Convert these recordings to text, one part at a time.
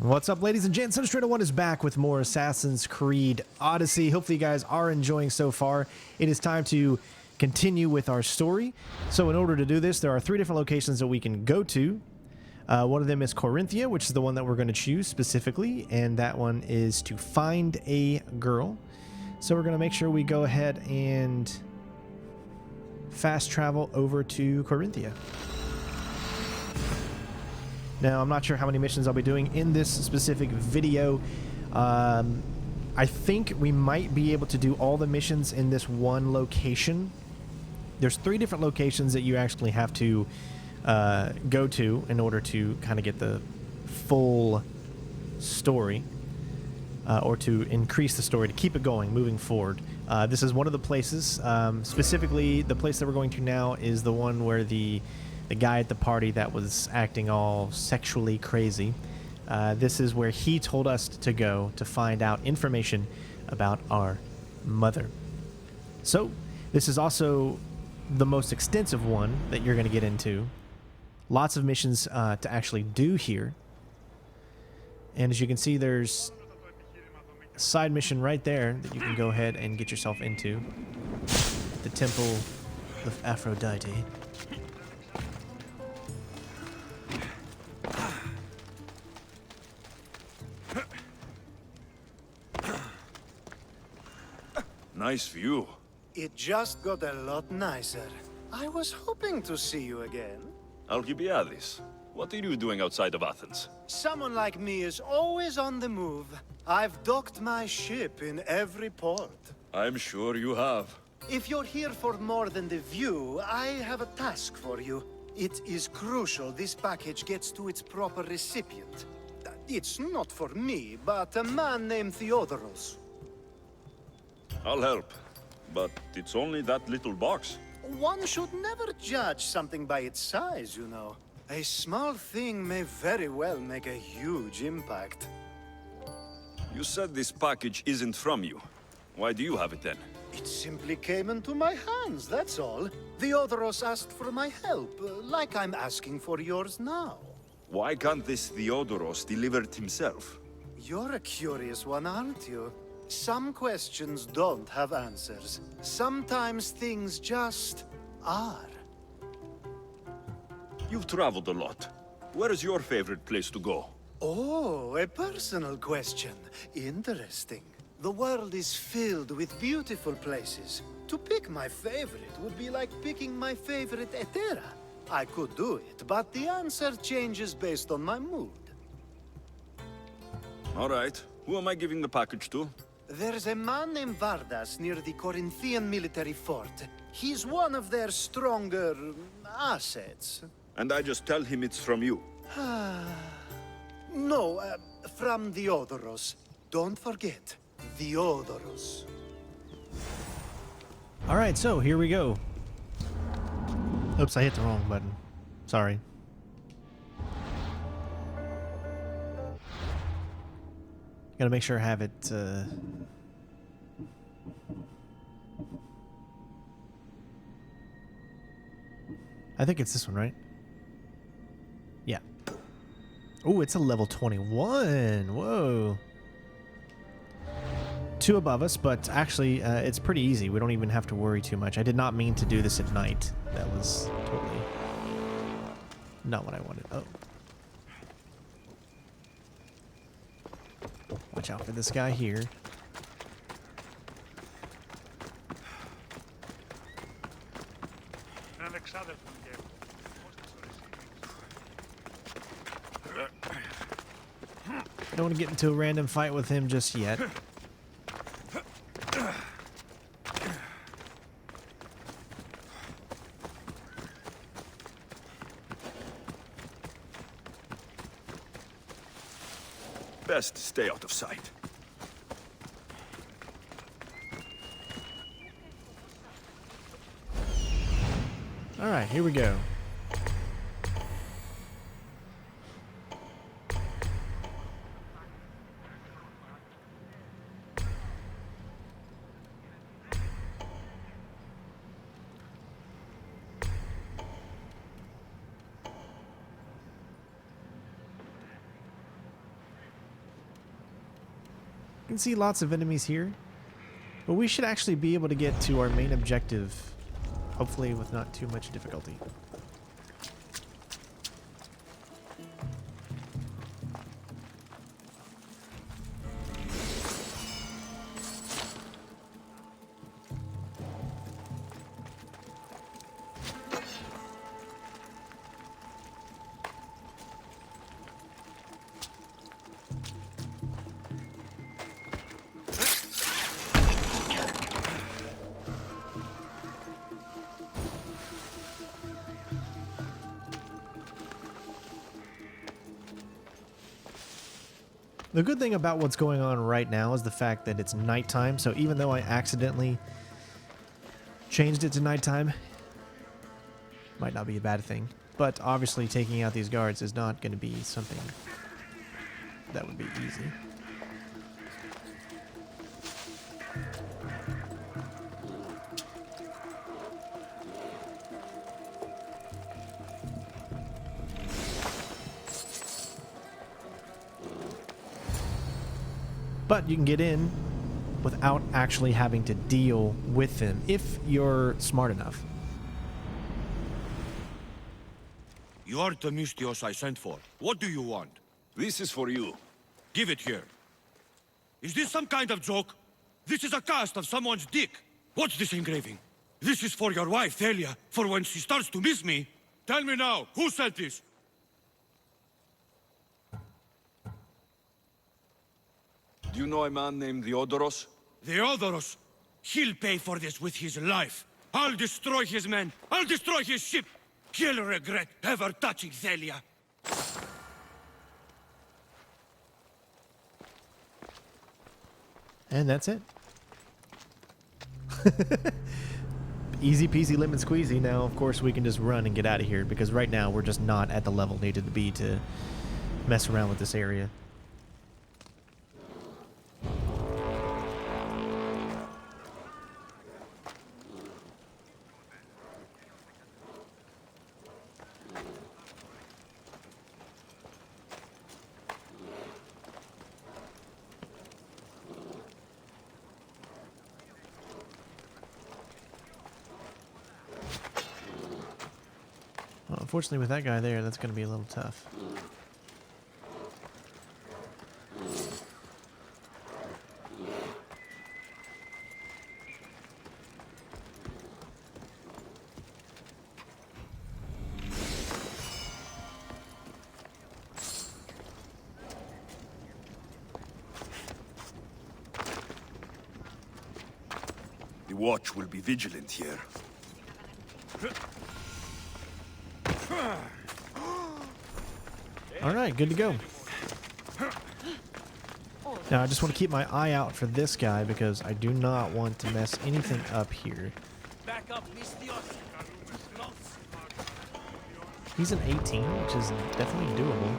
What's up, ladies and gents? CenterStrain01 is back with more Assassin's Creed Odyssey. Hopefully you guys are enjoying so far. It is time to continue with our story. So in order to do this, there are 3 different locations that we can go to. One of them is Korinthia, which is the one that we're going to choose specifically, and that one is to find a girl. So we're going to make sure we go ahead and fast travel over to Korinthia. Now, I'm not sure how many missions I'll be doing in this specific video. I think we might be able to do all the missions in this one location. There's 3 different locations that you actually have to go to in order to kind of get the full story, or to increase the story, to keep it going, moving forward. This is one of the places. Specifically, the place that we're going to now is the one where the guy at the party that was acting all sexually crazy. This is where he told us to go to find out information about our mother. So, this is also the most extensive one that you're going to get into. Lots of missions to actually do here. And as you can see, there's a side mission right there that you can go ahead and get yourself into. The Temple of Aphrodite. Nice view. It just got a lot nicer. I was hoping to see you again. Alcibiades, what are you doing outside of Athens? Someone like me is always on the move. I've docked my ship in every port. I'm sure you have. If you're here for more than the view, I have a task for you. It is crucial this package gets to its proper recipient. It's not for me, but a man named Theodoros. I'll help, but it's only that little box. One should never judge something by its size, you know. A small thing may very well make a huge impact. You said this package isn't from you. Why do you have it then? It simply came into my hands, that's all. Theodoros asked for my help, like I'm asking for yours now. Why can't this Theodoros deliver it himself? You're a curious one, aren't you? Some questions don't have answers. Sometimes things just are. You've traveled a lot. Where is your favorite place to go? Oh, a personal question. Interesting. The world is filled with beautiful places. To pick my favorite would be like picking my favorite Etera. I could do it, but the answer changes based on my mood. All right. Who am I giving the package to? There's a man named Vardas near the Corinthian military fort. He's one of their stronger assets. And I just tell him it's from you. No, from Theodoros. Don't forget, Theodoros. Alright, so here we go. Oops, I hit the wrong button. Sorry. Gotta make sure I have it, I think it's this one, right? Yeah. Oh, it's a level 21. Whoa. 2 above us, but actually, it's pretty easy. We don't even have to worry too much. I did not mean to do this at night. That was totally not what I wanted. Oh. Watch out for this guy here. I don't want to get into a random fight with him just yet. Best stay out of sight. All right, here we go. can see lots of enemies here, but we should actually be able to get to our main objective, hopefully with not too much difficulty. The good thing about what's going on right now is the fact that it's nighttime, so even though I accidentally changed it to nighttime, might not be a bad thing, but obviously taking out these guards is not going to be something that would be easy. But you can get in without actually having to deal with them if you're smart enough. You are the Mystios I sent for. What do you want? This is for you. Give it here. Is this some kind of joke? This is a cast of someone's dick. What's this engraving? This is for your wife, Thalia, for when she starts to miss me. Tell me now, who sent this? Do you know a man named Theodoros? Theodoros? He'll pay for this with his life. I'll destroy his men. I'll destroy his ship. He'll regret ever touching Thalia. And that's it. Easy peasy lemon squeezy. Now, of course, we can just run and get out of here because right now we're just not at the level needed to be to mess around with this area. Well, unfortunately, with that guy there, that's going to be a little tough. The watch will be vigilant here. Alright, good to go. Now, I just want to keep my eye out for this guy because I do not want to mess anything up here. He's an 18, which is definitely doable.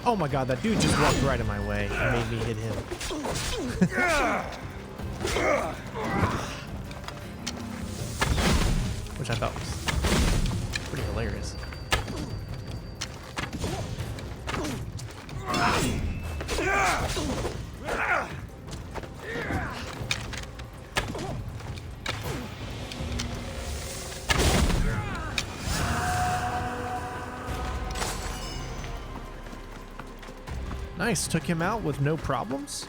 Oh my god, that dude just walked right in my way and made me hit him. Which I thought was pretty hilarious. Nice, took him out with no problems.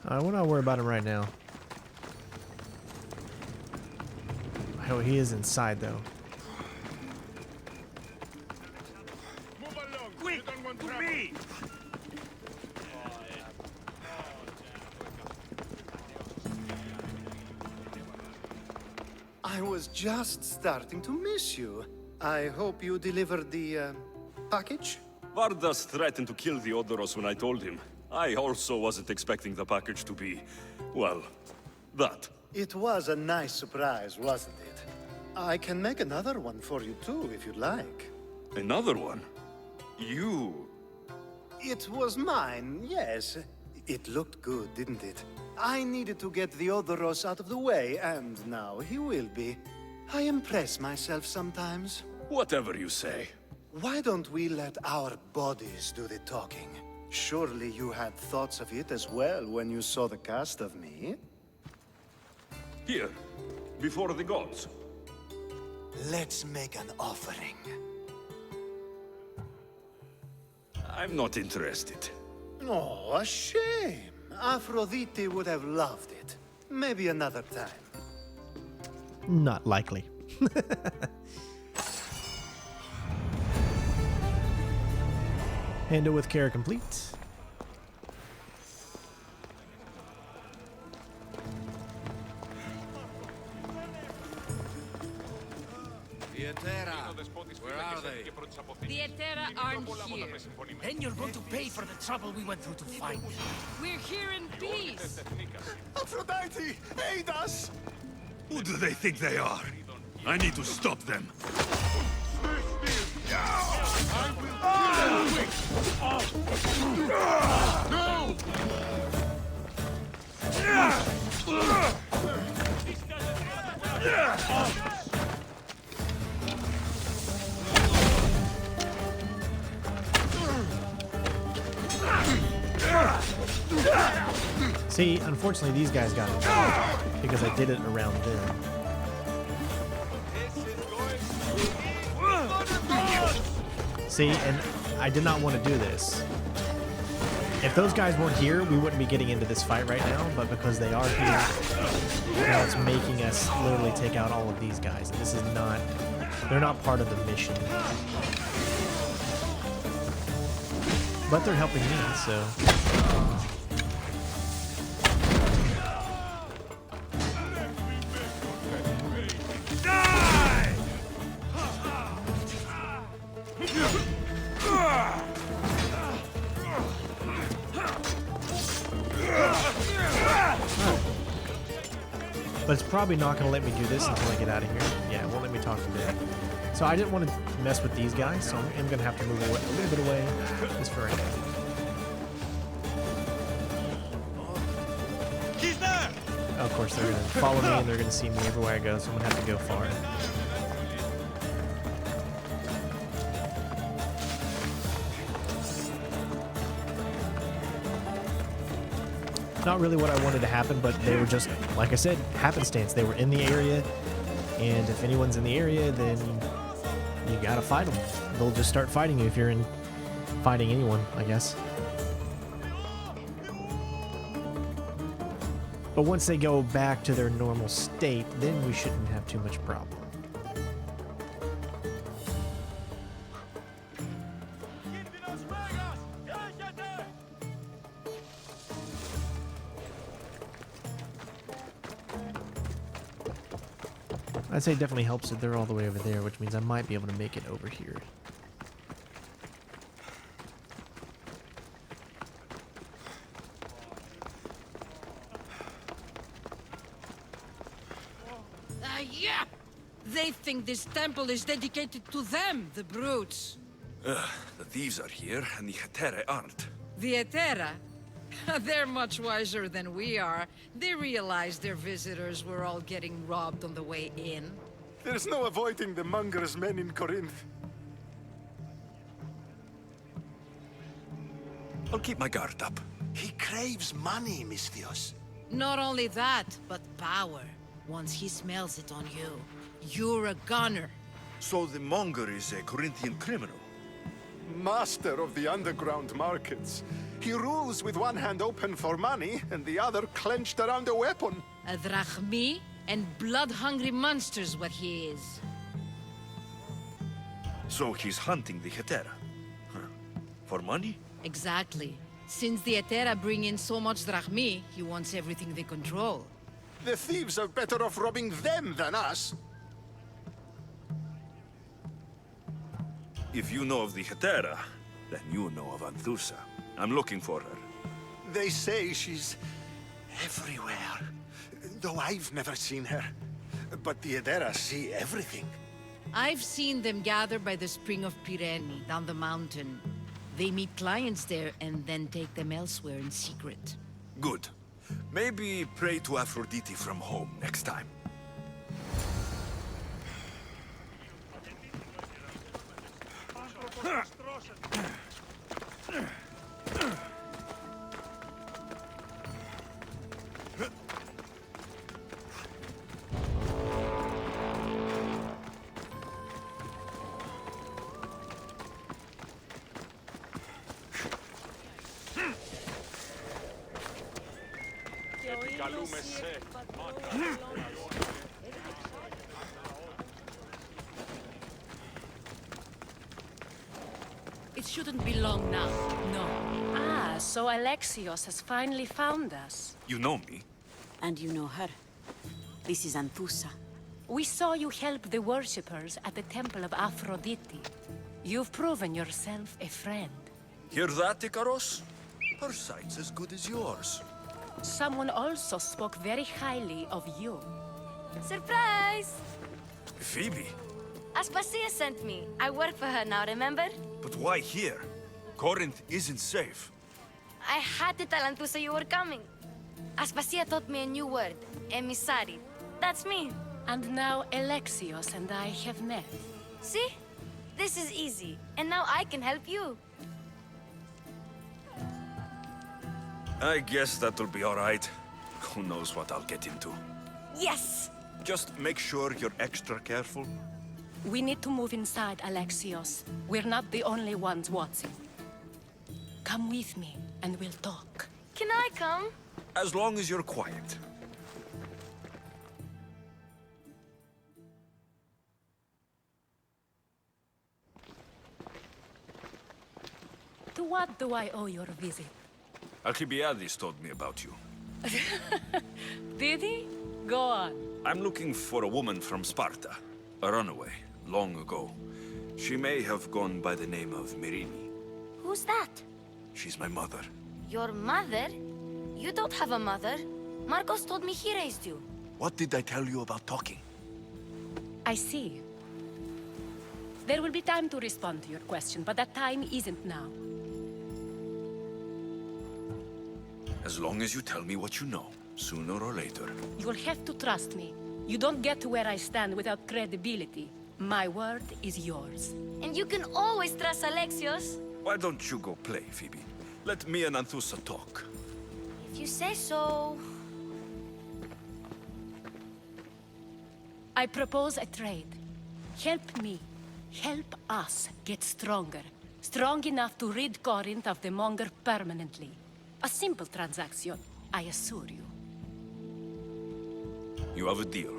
We're not worried about him right now. Oh, he is inside though. Move along. Quick, you don't want to me. I was just starting to miss you. I hope you delivered the package? Vardas threatened to kill the Odoros when I told him. I also wasn't expecting the package to be, well, that. It was a nice surprise, wasn't it? I can make another one for you too, if you'd like. Another one? You... It was mine, yes. It looked good, didn't it? I needed to get the Odoros out of the way, and now he will be. I impress myself sometimes. Whatever you say. Why don't we let our bodies do the talking? Surely you had thoughts of it as well when you saw the cast of me? Here, before the gods. Let's make an offering. I'm not interested. Oh, a shame. Aphrodite would have loved it. Maybe another time. Not likely. Handle with care complete. Where are they? The Etera aren't here. Then you're going to pay for the trouble we went through to find them. We're here in peace. Aphrodite, aid us! Who do they think they are? I need to stop them. See, unfortunately these guys got it because I did it around them. See, and I did not want to do this. If those guys weren't here, we wouldn't be getting into this fight right now, but because they are here, now it's making us literally take out all of these guys. And this is not, they're not part of the mission. But they're helping me, so. But it's probably not going to let me do this until I get out of here. Yeah, it won't let me talk to them. So I didn't want to mess with these guys, so I'm going to have to move away, a little bit away just for right now. He's there! Of course, they're going to follow me and they're going to see me everywhere I go, so I'm going to have to go far. Not really what I wanted to happen, but they were just, like I said, happenstance. They were in the area, and if anyone's in the area, then you gotta fight them. They'll just start fighting you if you're in fighting anyone, I guess. But once they go back to their normal state, then we shouldn't have too much problem. I'd say it definitely helps that they're all the way over there, which means I might be able to make it over here. Yeah! They think this temple is dedicated to them, the brutes. The thieves are here, and the Hetere aren't. The Etera? They're much wiser than we are. They realized their visitors were all getting robbed on the way in. There's no avoiding the Monger's men in Corinth. I'll keep my guard up. He craves money, Misthios. Not only that, but power. Once he smells it on you, you're a gunner. So the Monger is a Corinthian criminal? Master of the underground markets. He rules with one hand open for money, and the other clenched around a weapon. A drachmi and blood-hungry monster's what he is. So he's hunting the Hetera. Huh. For money? Exactly. Since the Etera bring in so much drachmi, he wants everything they control. The thieves are better off robbing them than us. If you know of the Hetera, then you know of Anthousa. I'm looking for her. They say she's everywhere, though I've never seen her. But the Edera see everything. I've seen them gather by the spring of Pireni, down the mountain. They meet clients there and then take them elsewhere in secret. Good. Maybe pray to Aphrodite from home next time. It shouldn't be long now, no. Ah, so Alexios has finally found us. You know me? And you know her. This is Anthousa. We saw you help the worshippers at the Temple of Aphrodite. You've proven yourself a friend. Hear that, Ikaros? Her sight's as good as yours. Someone also spoke very highly of you. Surprise! Phoebe? Aspasia sent me. I work for her now, remember? But why here? Corinth isn't safe. I had to tell Anthousa you were coming. Aspasia taught me a new word, emissary. That's me. And now Alexios and I have met. See? This is easy. And now I can help you. I guess that'll be all right. Who knows what I'll get into. Yes! Just make sure you're extra careful. We need to move inside, Alexios. We're not the only ones watching. Come with me, and we'll talk. Can I come? As long as you're quiet. To what do I owe your visit? Alcibiades told me about you. Did he? Go on. I'm looking for a woman from Sparta. A runaway, long ago. She may have gone by the name of Mirini. Who's that? She's my mother. Your mother? You don't have a mother. Marcos told me he raised you. What did I tell you about talking? I see. There will be time to respond to your question, but that time isn't now. As long as you tell me what you know, sooner or later. You'll have to trust me. You don't get to where I stand without credibility. My word is yours. And you can always trust Alexios. Why don't you go play, Phoebe? Let me and Anthousa talk. If you say so. I propose a trade. Help me. Help us get stronger. Strong enough to rid Corinth of the Monger permanently. A simple transaction, I assure you. You have a deal.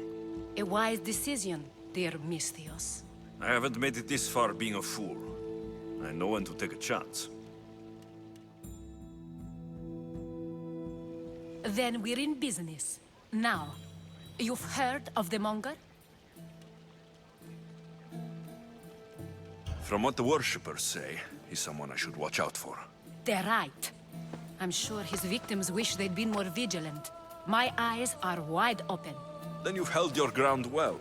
A wise decision, dear Misthios. I haven't made it this far being a fool. I know when to take a chance. Then we're in business. Now, you've heard of the Monger? From what the worshippers say, he's someone I should watch out for. They're right. I'm sure his victims wish they'd been more vigilant. My eyes are wide open. Then you've held your ground well.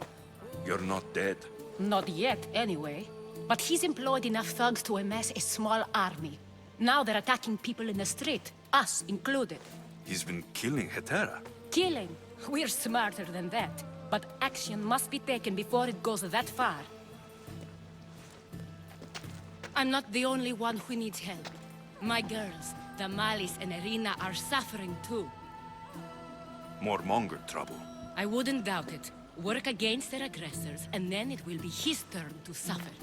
You're not dead. Not yet, anyway. But he's employed enough thugs to amass a small army. Now they're attacking people in the street, us included. He's been killing Hetera. Killing? We're smarter than that. But action must be taken before it goes that far. I'm not the only one who needs help. My girls, Damalis and Irina, are suffering too. More Monger trouble. I wouldn't doubt it. Work against their aggressors, and then it will be his turn to suffer.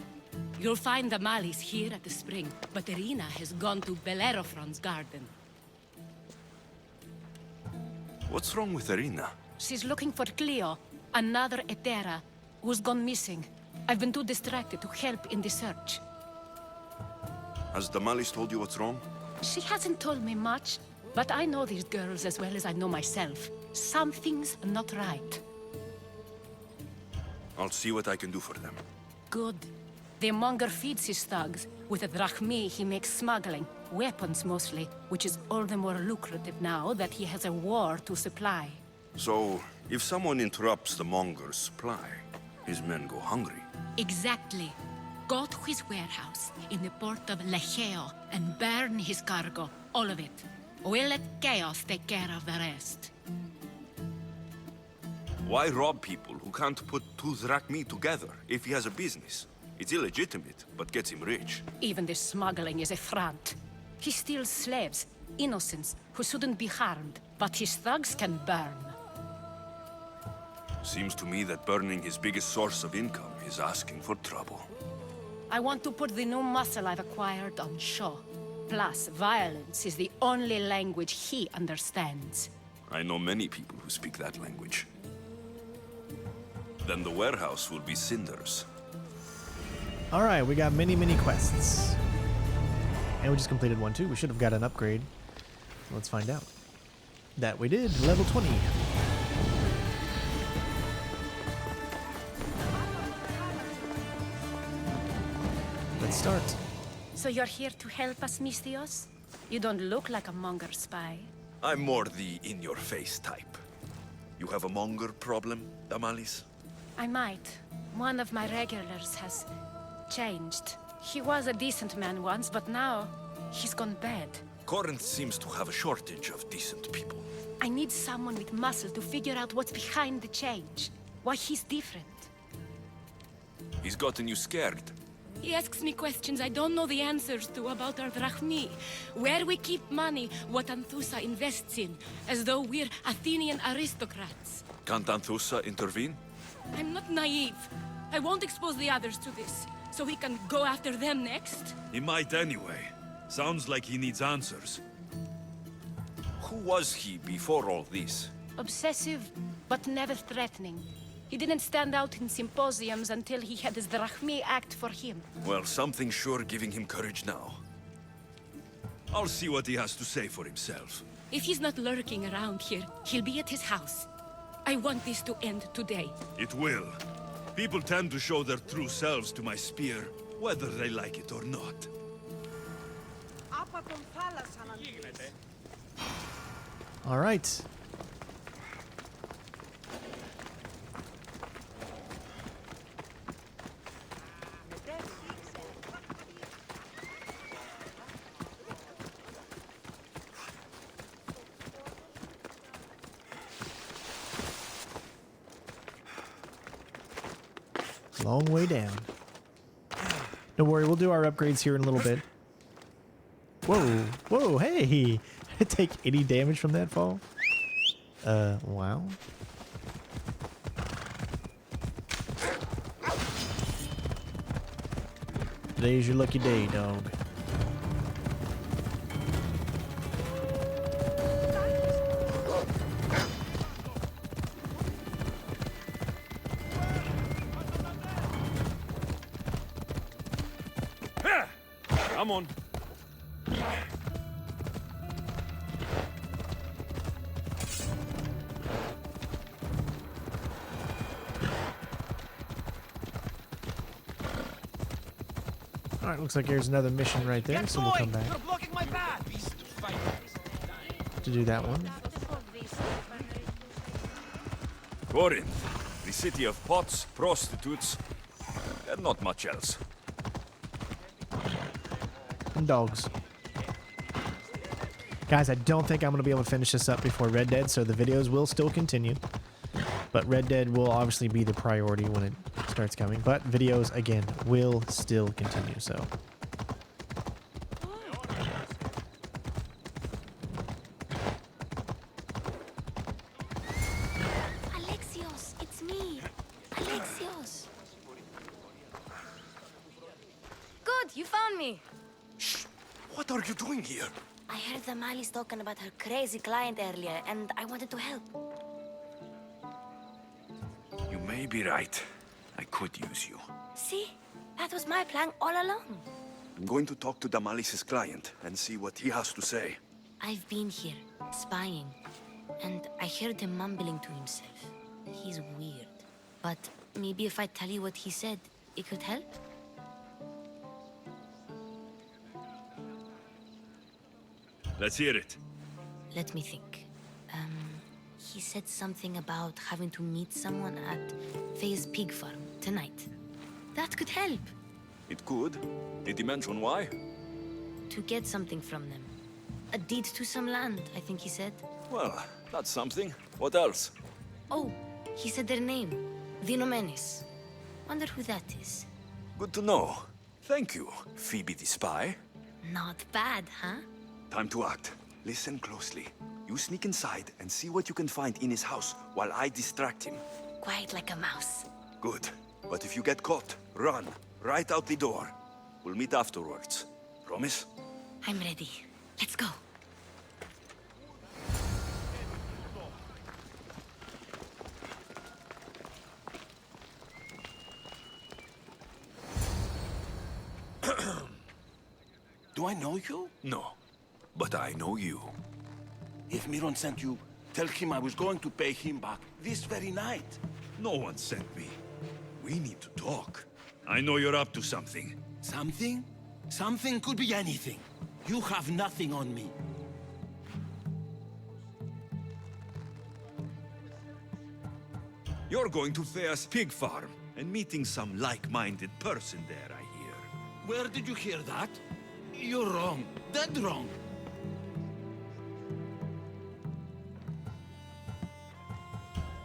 You'll find Damalis here at the spring, but Irina has gone to Bellerophon's garden. What's wrong with Irina? She's looking for Kleio, another Etera, who's gone missing. I've been too distracted to help in the search. Has Damalis told you what's wrong? She hasn't told me much, but I know these girls as well as I know myself. Something's not right. I'll see what I can do for them. Good. The Monger feeds his thugs. With the drachmi, he makes smuggling. Weapons, mostly, which is all the more lucrative now that he has a war to supply. So, if someone interrupts the Monger's supply, his men go hungry. Exactly. Go to his warehouse in the port of Liaisons and burn his cargo, all of it. We'll let chaos take care of the rest. Why rob people who can't put 2 drachmi together if he has a business? It's illegitimate, but gets him rich. Even the smuggling is a front. He steals slaves, innocents, who shouldn't be harmed, but his thugs can burn. Seems to me that burning his biggest source of income is asking for trouble. I want to put the new muscle I've acquired on show. Plus, violence is the only language he understands. I know many people who speak that language. Then the warehouse will be cinders. Alright, we got many quests. And we just completed one too. We should have got an upgrade. Let's find out. That we did. Level 20. Let's start. So you're here to help us, Mistios? You don't look like a Monger spy. I'm more the in-your-face type. You have a Monger problem, Damalis? I might. One of my regulars has changed. He was a decent man once, but now he's gone bad. Corinth seems to have a shortage of decent people. I need someone with muscle to figure out what's behind the change. Why he's different. He's gotten you scared. He asks me questions I don't know the answers to about our drachmi. Where we keep money, what Anthousa invests in. As though we're Athenian aristocrats. Can't Anthousa intervene? I'm not naive. I won't expose the others to this. So he can go after them next? He might anyway. Sounds like he needs answers. Who was he before all this? Obsessive, but never threatening. He didn't stand out in symposiums until he had his drachmi act for him. Well, something's sure giving him courage now. I'll see what he has to say for himself. If he's not lurking around here, he'll be at his house. I want this to end today. It will. People tend to show their true selves to my spear, whether they like it or not. All right. Long way down. Don't worry, we'll do our upgrades here in a little bit. Whoa, whoa, hey! I take any damage from that fall? Wow. Today's your lucky day, dog. Come on. Alright, looks like there's another mission right there, so we'll come back You're blocking my path. to do that one. Corinth, the city of pots, prostitutes, and not much else. And dogs. Guys, I don't think I'm going to be able to finish this up before Red Dead, so the videos will still continue. But Red Dead will obviously be the priority when it starts coming. But videos, again, will still continue, so... Alexios, it's me. Alexios. You found me. Shh! What are you doing here? I heard Damalis talking about her crazy client earlier, and I wanted to help. You may be right. I could use you. See? That was my plan all along. I'm going to talk to Damalis' client and see what he has to say. I've been here, spying, and I heard him mumbling to himself. He's weird. But maybe if I tell you what he said, it could help? Let's hear it. Let me think. He said something about having to meet someone at Faye's pig farm tonight. That could help. It could. Did he mention why? To get something from them. A deed to some land, I think he said. Well, that's something. What else? Oh, he said their name. Vinomenes. Wonder who that is. Good to know. Thank you, Phoebe the spy. Not bad, huh? Time to act. Listen closely. You sneak inside and see what you can find in his house while I distract him. Quiet like a mouse. Good. But if you get caught, run. Right out the door. We'll meet afterwards. Promise? I'm ready. Let's go. Do I know you? No. But I know you. If Miron sent you, tell him I was going to pay him back this very night. No one sent me. We need to talk. I know you're up to something. Something? Something could be anything. You have nothing on me. You're going to Thea's pig farm and meeting some like-minded person there, I hear. Where did you hear that? You're wrong. Dead wrong.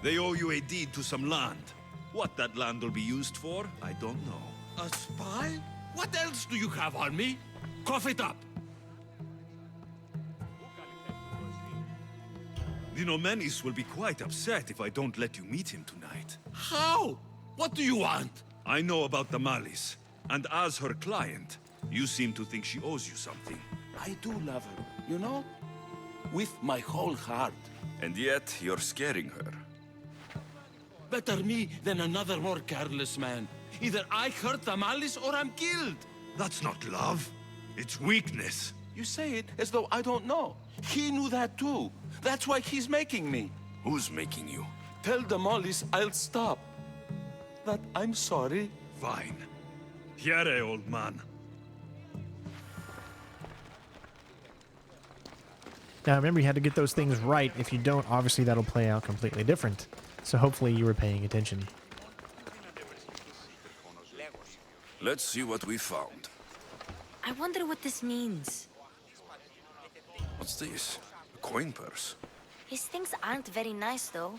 They owe you a deed to some land. What that land will be used for, I don't know. A spy? What else do you have on me? Cough it up. Vinomenes will be quite upset if I don't let you meet him tonight. How? What do you want? I know about Damalis, and as her client, you seem to think she owes you something. I do love her, you know? With my whole heart. And yet, you're scaring her. Better me than another more careless man. Either I hurt Damalis or I'm killed. That's not love. It's weakness. You say it as though I don't know. He knew that too. That's why he's making me. Who's making you? Tell Damalis I'll stop. That I'm sorry. Fine. Here, old man. Now remember, you had to get those things right. If you don't, obviously that'll play out completely different. So hopefully you were paying attention. Let's see what we found. I wonder what this means. What's this? A coin purse. His things aren't very nice, though.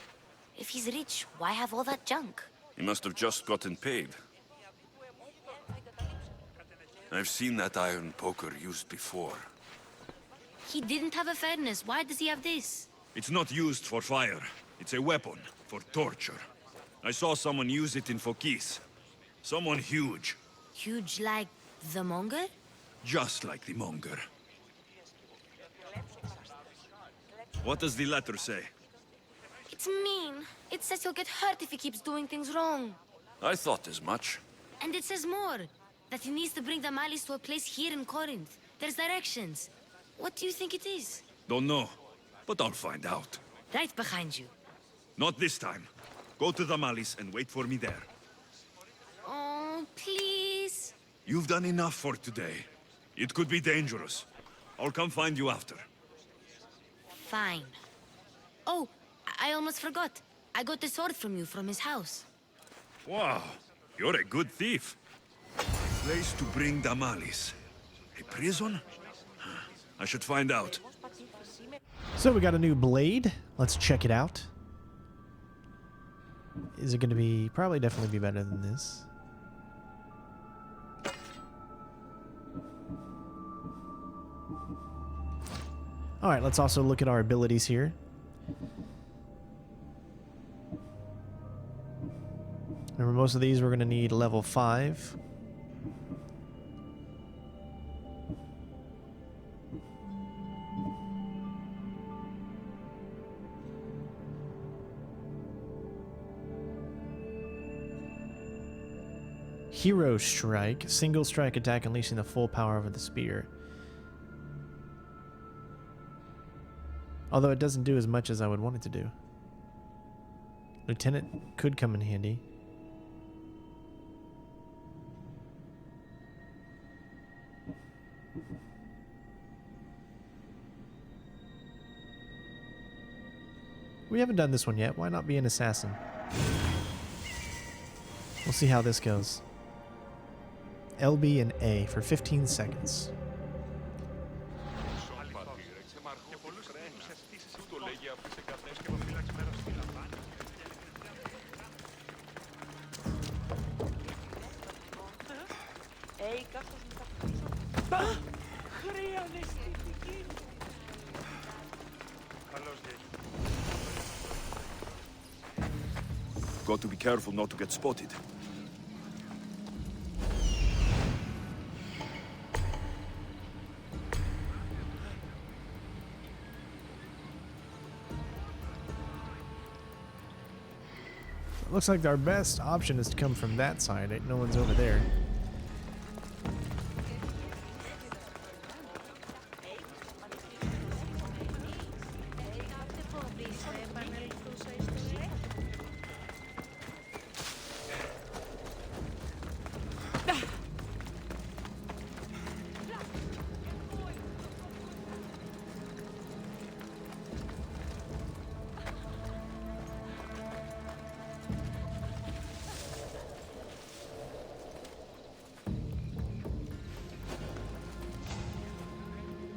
If he's rich, why have all that junk? He must have just gotten paid. I've seen that iron poker used before. He didn't have a furnace. Why does he have this? It's not used for fire. It's a weapon for torture. I saw someone use it in Fokis. Someone huge. Huge like the Monger? Just like the Monger. What does the letter say? It's mean. It says he'll get hurt if he keeps doing things wrong. I thought as much. And it says more. That he needs to bring Damalis to a place here in Corinth. There's directions. What do you think it is? Don't know, but I'll find out. Right behind you. Not this time. Go to Damalis and wait for me there. Oh, please. You've done enough for today. It could be dangerous. I'll come find you after. Fine. Oh, I almost forgot. I got the sword from you from his house. Wow, you're a good thief. A place to bring Damalis. A prison? I should find out. So we got a new blade. Let's check it out. Is it going to be... probably definitely be better than this. Alright, let's also look at our abilities here. Remember, most of these we're going to need level 5. Hero Strike. Single strike attack unleashing the full power of the spear. Although it doesn't do as much as I would want it to do. Lieutenant could come in handy. We haven't done this one yet. Why not be an assassin? We'll see how this goes. LB and A for 15 seconds. Got to be careful not to get spotted. It looks like our best option is to come from that side. No one's over there.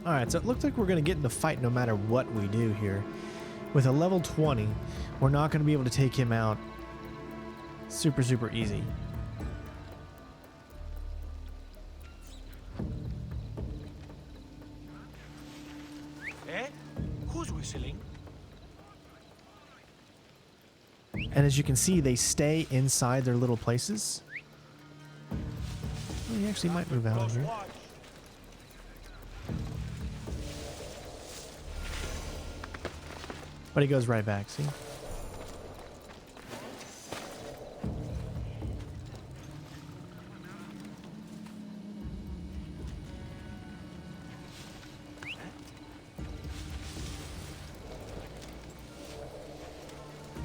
Alright, so it looks like we're going to get in the fight no matter what we do here. With a level 20, we're not going to be able to take him out super easy. Eh? Who's whistling? And as you can see, they stay inside their little places. Oh, he actually might move out of here. But he goes right back, see?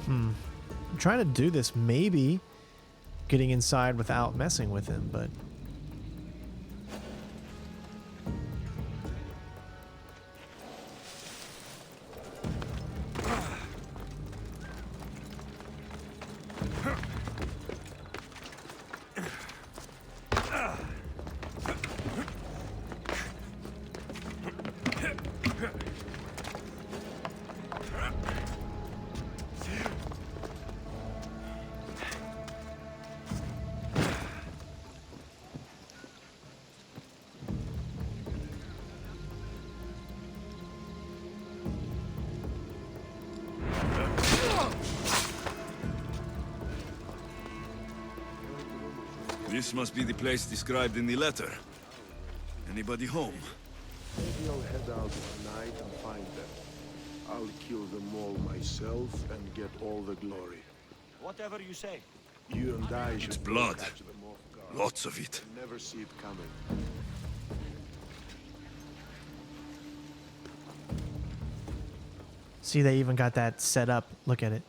I'm trying to do this, maybe getting inside without messing with him, but... This must be the place described in the letter. Anybody home? Maybe I'll head out tonight and find them. I'll kill them all myself and get all the glory. Whatever you say. You and I should blood. catch them off guard. Lots of it. Never see it coming. See, they even got that set up. Look at it.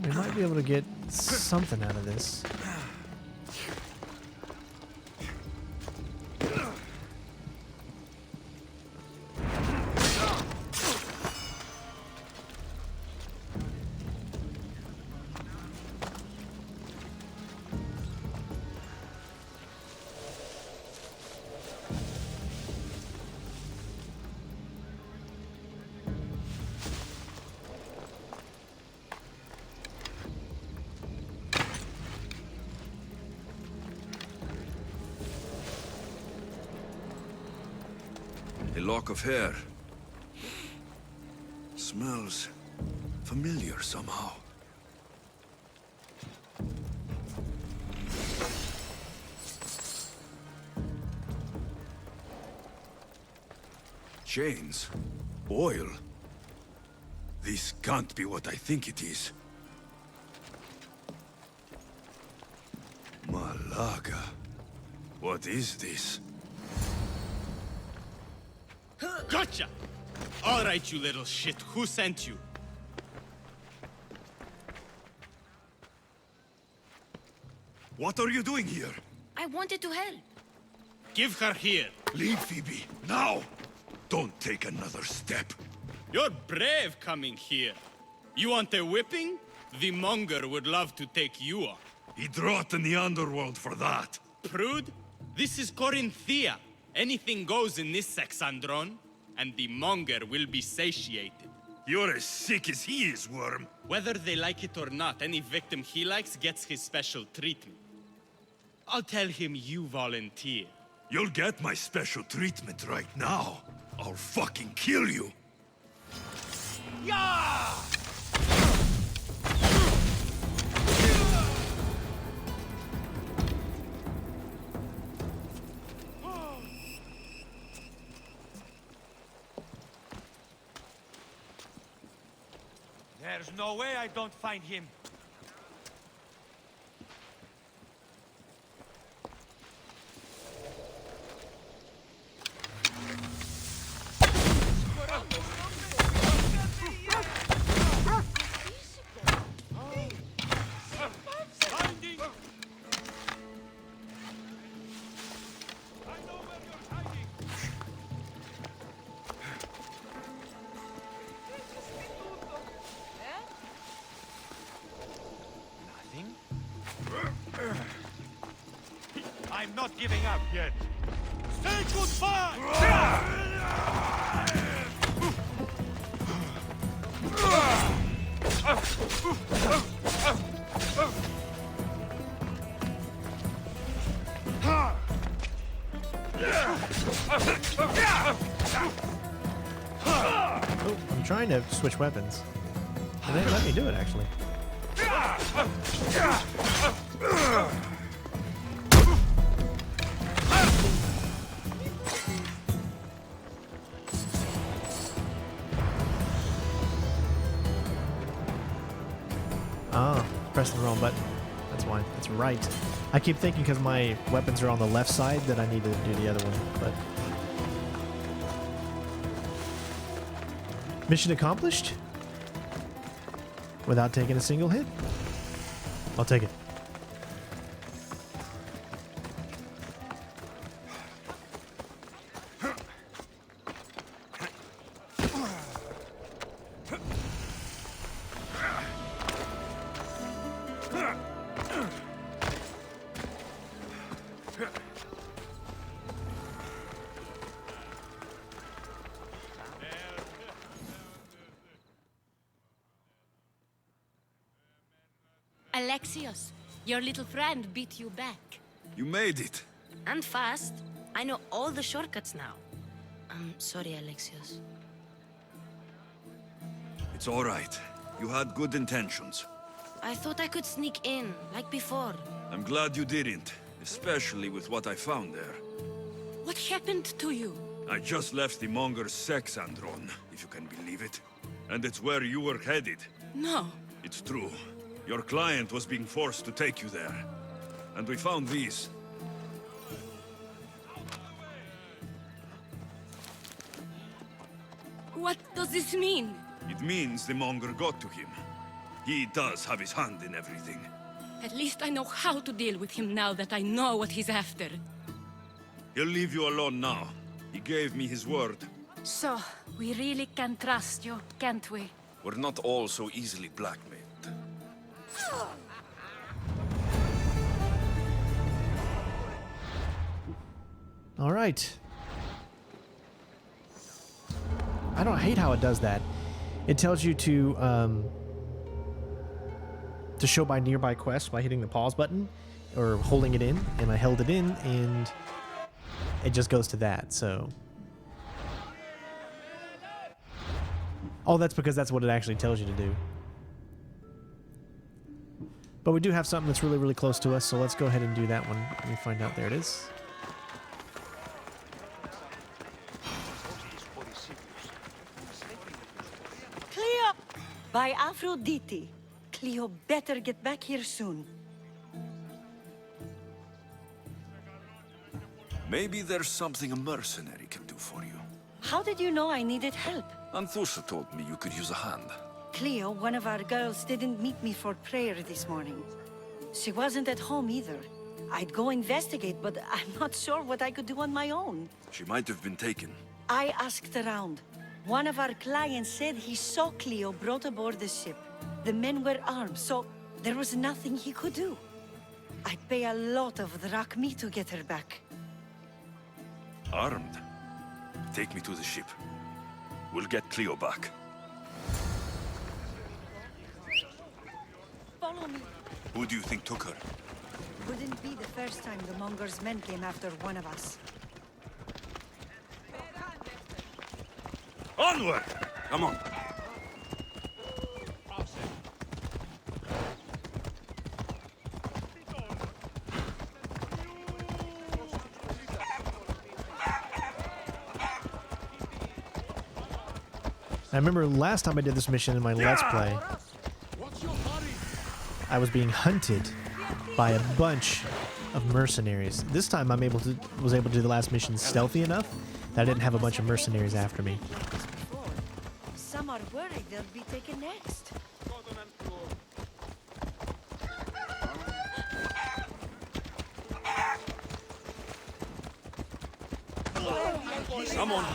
We might be able to get something out of this. A lock of hair. Smells familiar somehow. chains. Oil. This can't be what I think it is. Malaga. What is this? Gotcha! All right, you little shit. Who sent you? What are you doing here? I wanted to help. Give her here. Leave, Phoebe. Now! Don't take another step. You're brave coming here. You want a whipping? The Monger would love to take you on. He'd rot in the underworld for that. Prude, this is Korinthia. Anything goes in this Sexandron, and the Monger will be satiated. You're as sick as he is, Worm. Whether they like it or not, any victim he likes gets his special treatment. I'll tell him you volunteer. You'll get my special treatment right now. I'll fucking kill you. Yeah! There's no way I don't find him. I'm not giving up yet. Say goodbye! Oh, I'm trying to switch weapons. They didn't let me do it, actually. Ah, pressing the wrong button. That's why. That's right. I keep thinking because my weapons are on the left side that I need to do the other one, but... Mission accomplished? Without taking a single hit? I'll take it. Alexios, your little friend beat you back. You made it. And fast. I know all the shortcuts now. I'm sorry, Alexios. It's all right. You had good intentions. I thought I could sneak in, like before. I'm glad you didn't, especially with what I found there. What happened to you? I just left the Monger's Sexandron, if you can believe it. And it's where you were headed. No. It's true. Your client was being forced to take you there. And we found these. What does this mean? It means the Monger got to him. He does have his hand in everything. At least I know how to deal with him now that I know what he's after. He'll leave you alone now. He gave me his word. So, we really can trust you, can't we? We're not all so easily blackmailed. All right. I don't hate how it does that. It tells you to show by nearby quests by hitting the pause button or holding it in, and I held it in, and it just goes to that. So, oh, that's because that's what it actually tells you to do. But we do have something that's really, really close to us, so let's go ahead and do that one. Let me find out. There it is. By Aphrodite. Kleio better get back here soon. Maybe there's something a mercenary can do for you. How did you know I needed help? Anthousa told me you could use a hand. Kleio, one of our girls, didn't meet me for prayer this morning. She wasn't at home either. I'd go investigate, but I'm not sure what I could do on my own. She might have been taken. I asked around. One of our clients said he saw Kleio brought aboard the ship. The men were armed, so there was nothing he could do. I'd pay a lot of drachmi to get her back. Armed? Take me to the ship. We'll get Kleio back. Follow me. Who do you think took her? Wouldn't be the first time the Monger's men came after one of us. Onward! Come on. I remember last time I did this mission in my Let's Play, I was being hunted by a bunch of mercenaries. This time I was able to do the last mission stealthy enough that I didn't have a bunch of mercenaries after me. Some are worried they'll be taken next. Come on.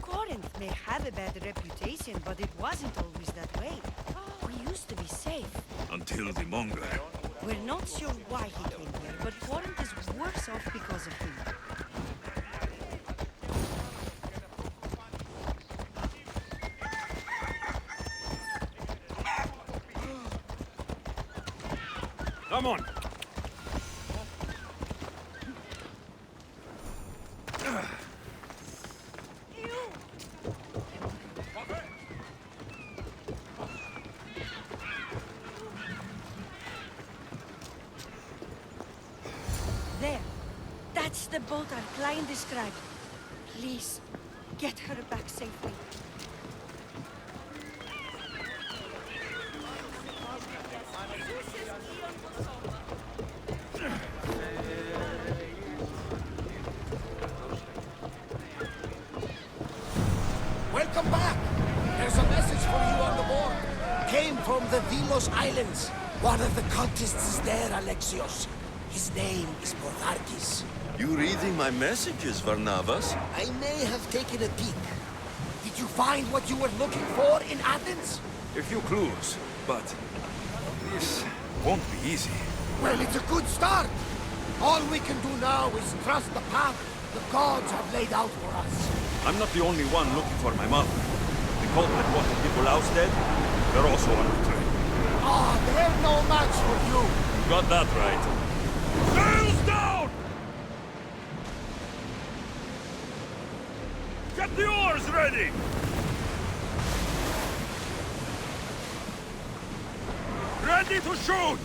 Corinth may have a bad reputation, but it wasn't always that way. We used to be safe. Until the Monger. We're not sure why he came here, but Corinth is worse off because of him. Come on. There. That's the boat our client described. Please, get her back safely. Welcome back! There's a message for you on the board. Came from the Delos Islands. One of the cultists is there, Alexios. His name is Portharkis. You reading my messages, Varnavas? I may have taken a peek. Did you find what you were looking for in Athens? A few clues, but this won't be easy. Well, it's a good start. All we can do now is trust the path the gods have laid out for us. I'm not the only one looking for my mother. The cult that wanted people ousted, they're also on the train. Ah, they're no match for you. You got that right. Sails down! Get the oars ready! Ready to shoot!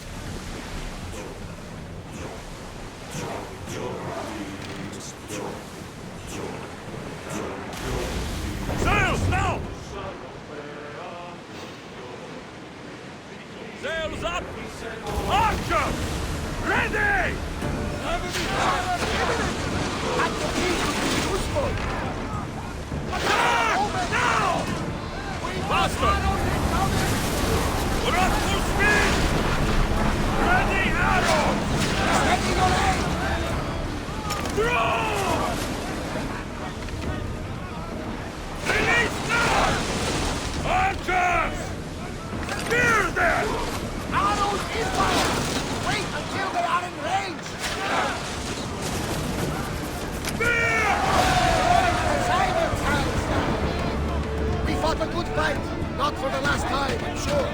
Sails now! Sails up! Archer! Ready! Attack! Now! Faster! We're at full speed! Ready, arrows! Steady your aim! Throw! Release now! Archers! Spear them! Arrows inbound! Wait until they are in range! Spear! Simon's hands now! We fought a good fight, not for the last time, I'm sure.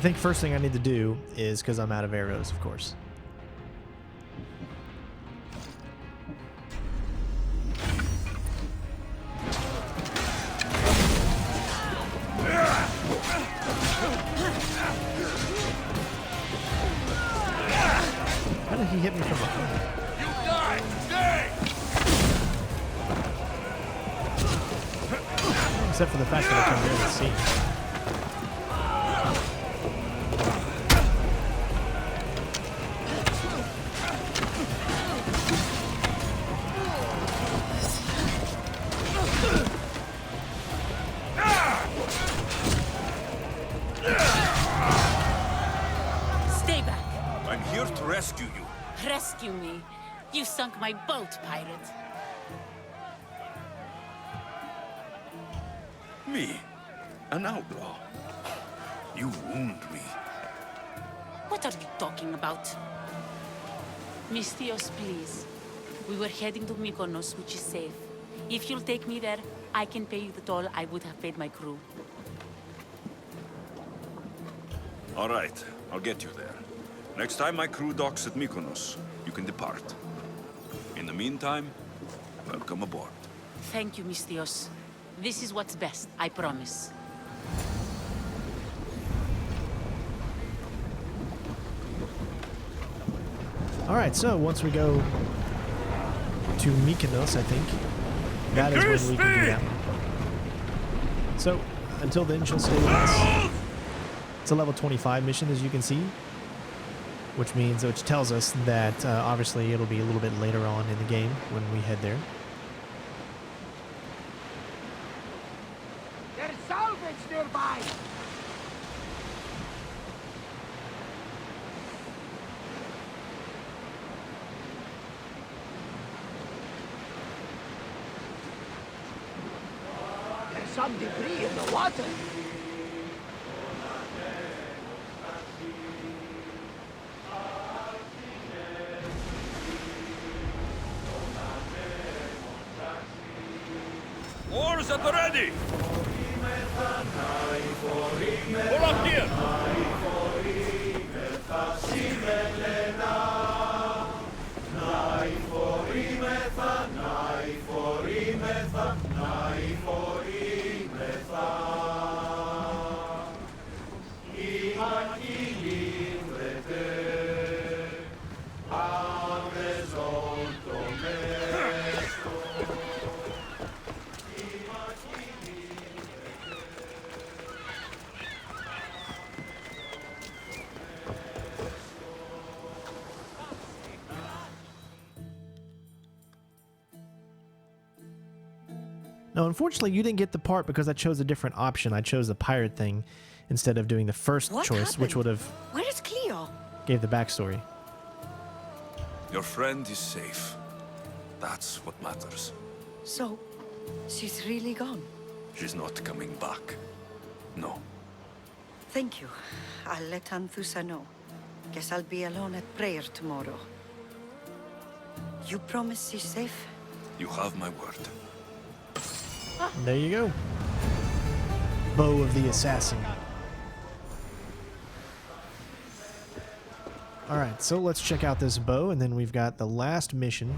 think first thing I need to do is, because I'm out of arrows, of course. How did he hit me from behind? You die! Stay! Except for the fact that I can barely see. Stay back. I'm here to rescue you. Rescue me. You sunk my boat, pirate. Me? An outlaw? You wound me. What are you talking about? Mystios, please. We were heading to Mykonos, which is safe. If you'll take me there, I can pay you the toll I would have paid my crew. All right, I'll get you there. Next time my crew docks at Mykonos, you can depart. In the meantime, welcome aboard. Thank you, Mystios. This is what's best, I promise. All right, so once we go to Mykonos, I think that is when we can do that. So until then, she'll stay with us. It's a level 25 mission, as you can see, which tells us that obviously it'll be a little bit later on in the game when we head there. There's salvage nearby! There's some debris in the water. Oars at the ready! Pull up here! Now, unfortunately, you didn't get the part because I chose a different option. I chose the pirate thing instead of doing the first choice, which would have Where is Kleio? gave the backstory. Your friend is safe. That's what matters. So, she's really gone. She's not coming back. No. Thank you. I'll let Anthousa know. Guess I'll be alone at prayer tomorrow. You promise she's safe? You have my word. There you go. Bow of the Assassin. Alright, so let's check out this bow, and then we've got the last mission.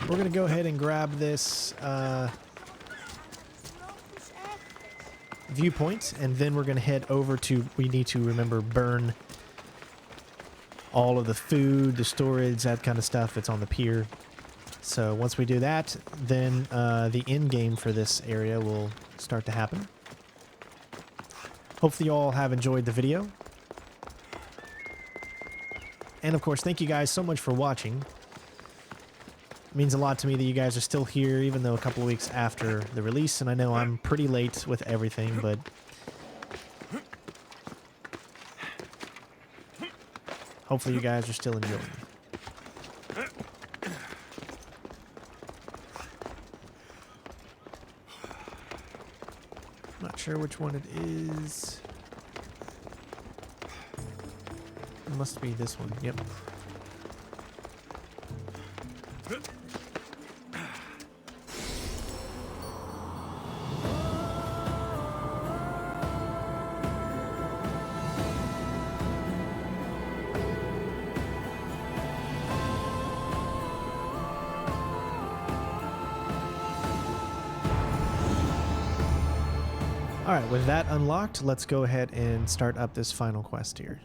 We're going to go ahead and grab this viewpoint, and then we're going to head over to, we need to remember, burn all of the food, the storage, that kind of stuff that's on the pier. So once we do that, then the end game for this area will start to happen. Hopefully you all have enjoyed the video. And of course, thank you guys so much for watching. It means a lot to me that you guys are still here, even though a couple of weeks after the release, and I know I'm pretty late with everything, but hopefully you guys are still enjoying. Not sure which one it is. It must be this one. Yep. All right, with that unlocked, let's go ahead and start up this final quest here.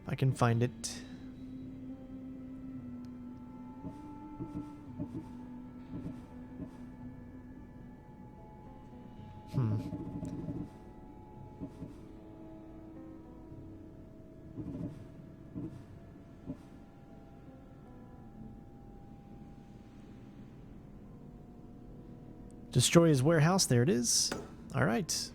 If I can find it. Destroy his warehouse. There it is. All right.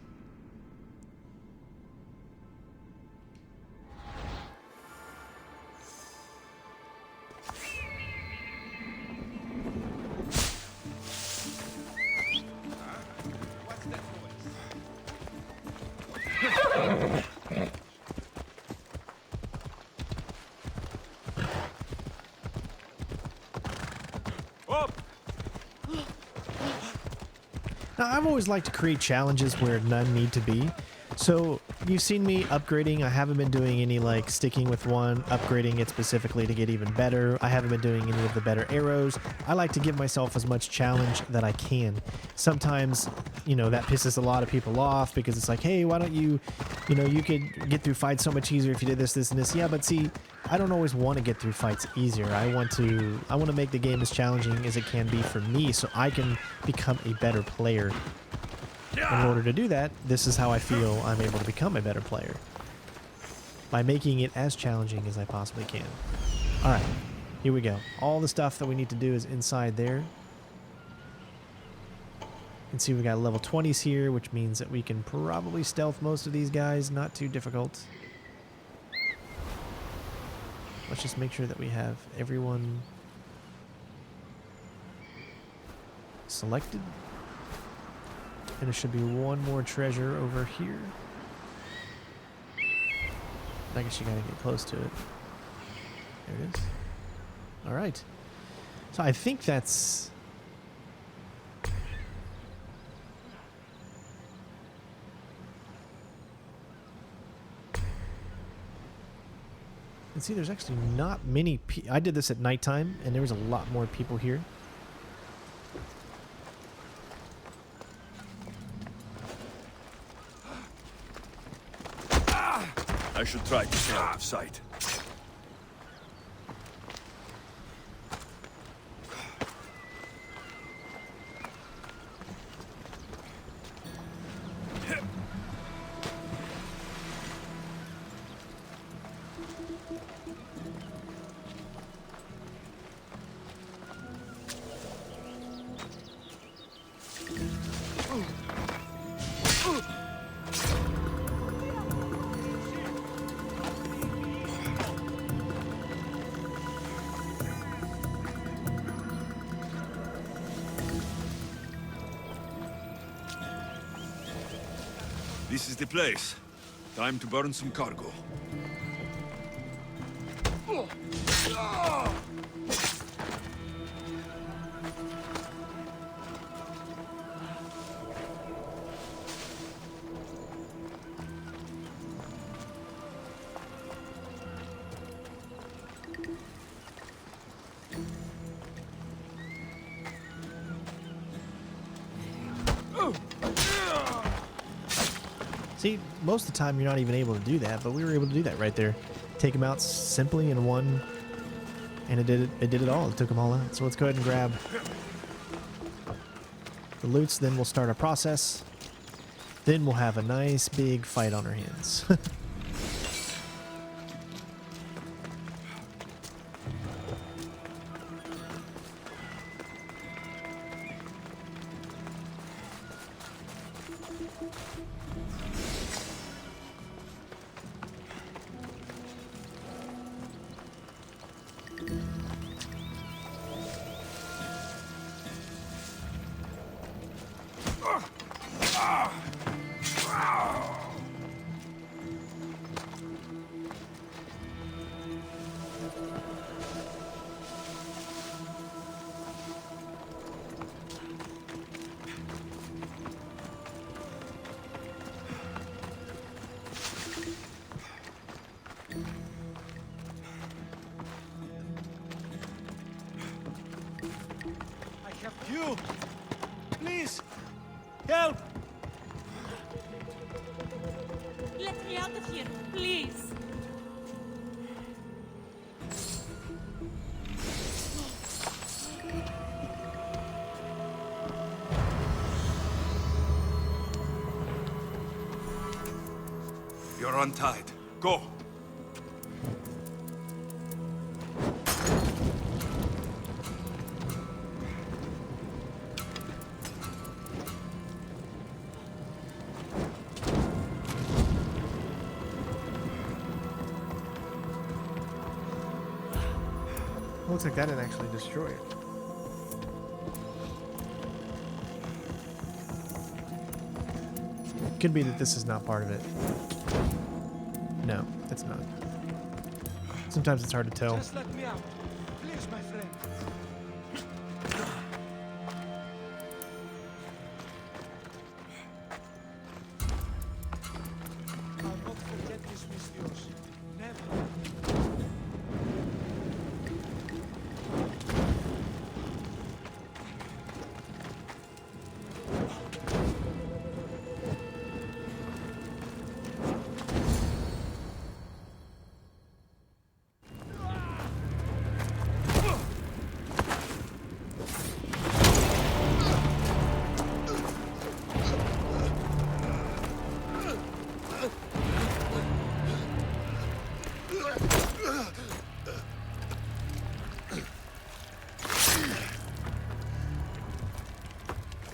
Now, I've always liked to create challenges where none need to be. So you've seen me upgrading. I haven't been doing any like sticking with one, upgrading it specifically to get even better. I haven't been doing any of the better arrows. I like to give myself as much challenge that I can. Sometimes, you know, that pisses a lot of people off because it's like, hey, why don't you know, you could get through fights so much easier if you did this, this, and this. Yeah, but see, I don't always want to get through fights easier. I want to make the game as challenging as it can be for me so I can become a better player. In order to do that, this is how I feel I'm able to become a better player. By making it as challenging as I possibly can. Alright, here we go. All the stuff that we need to do is inside there. You can see we got level 20s here, which means that we can probably stealth most of these guys. Not too difficult. Let's just make sure that we have everyone selected. And there should be one more treasure over here. I guess you gotta get close to it. There it is. Alright. So I think that's... And see, there's actually not many I did this at nighttime, and there was a lot more people here. I should try to stay out of sight. This is the place. Time to burn some cargo. See, most of the time you're not even able to do that, but we were able to do that right there. Take them out simply in one, and it did it all. It took them all out. So let's go ahead and grab the loots, then we'll start our process. Then we'll have a nice big fight on our hands. You! Please! Help! Let me out of here, please. You're untied. Go. Looks like that didn't actually destroy it. Could be that this is not part of it. No, it's not. Sometimes it's hard to tell. Just let me out. Please, my friend. I'll not forget this, Miss Dios. Never.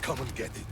Come and get it.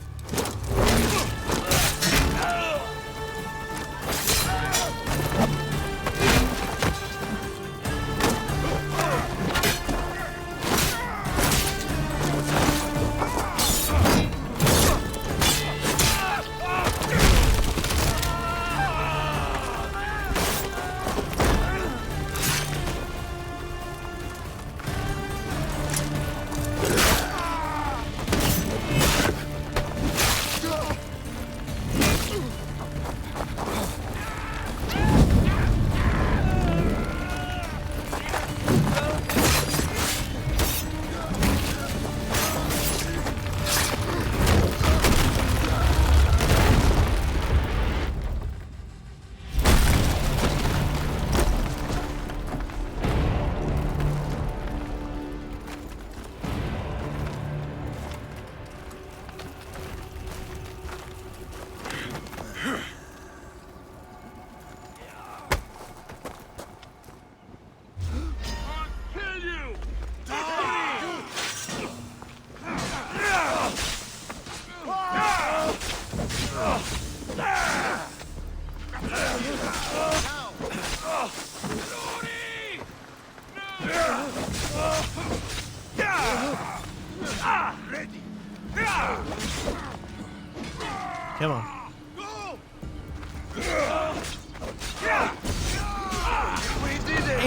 Come on.